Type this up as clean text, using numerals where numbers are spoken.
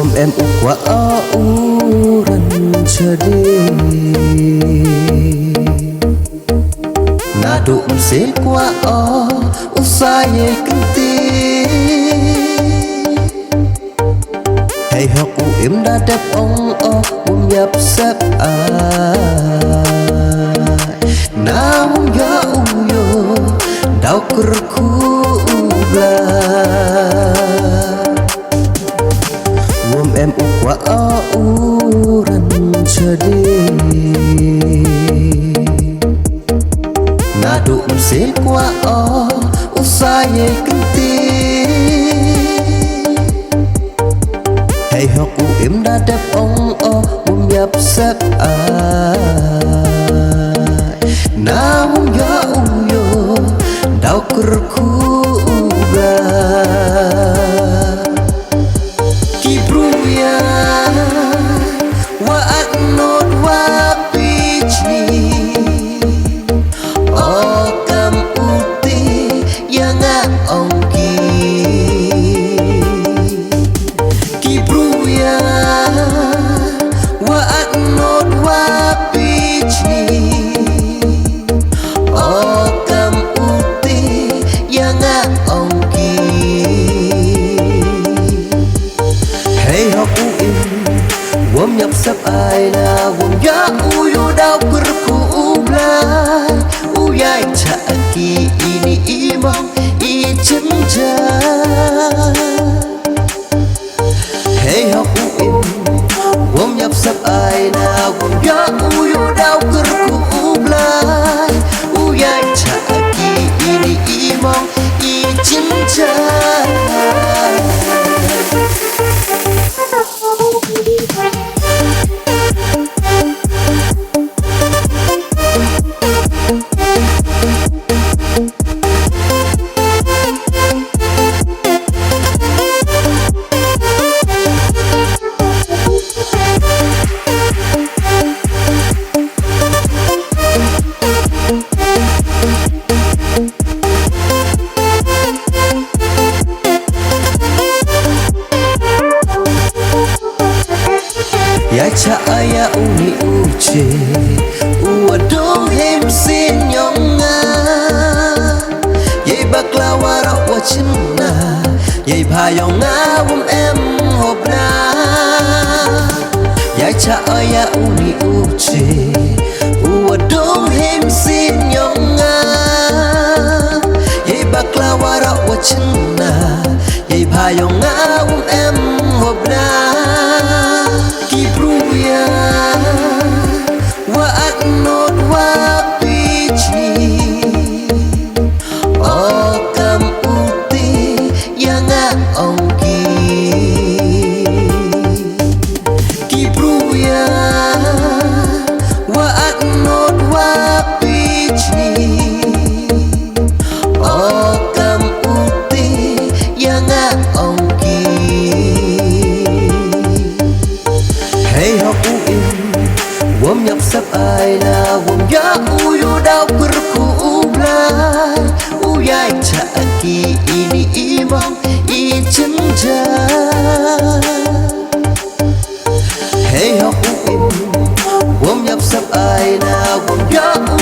Gồm em u quá u rần chờ đi na đụng xế qua u xa ye kinh ti hay học u em đã đẹp ông bùm nhập xếp na bùm ya u yo đau cur khu bla gồm em u quá u rần chờ đi na đụng xế qua u xa ye kinh ti hay học u em đã đẹp ông bùm nhập xếp na bùm ya u yo đau cur khu bla kibruya wa anot wa pichni kam uti yang ongki kibruya wa anot wa pichni kam uti yang ongki hey học u im gồm nhập sắp ai na gồm ya u yo đau cur khu blai u yai cha ki ini imong i chân cha hey học u im gồm nhập sắp ai na gồm ya u yo đau cur khu blai u yai cha ki ini imong i chân cha ya cha aya uni uche uadong hem sin nyonga ye baklawa ra wachna ye bhayonga em hopna ya cha aya uni uche uadong hem sin nyonga ye baklawa ra wachna ye bhayonga em hopna kibruya wa anot wa pichni kam uti yang ongki kibruya wa anot wa pichni kam uti yang ongki hey học u im gồm nhập sắp ai na gồm ya u yo đau cur khu blai u yai cha ki ini imong i chân cha hey học u im gồm nhập sắp ai na gồm ya u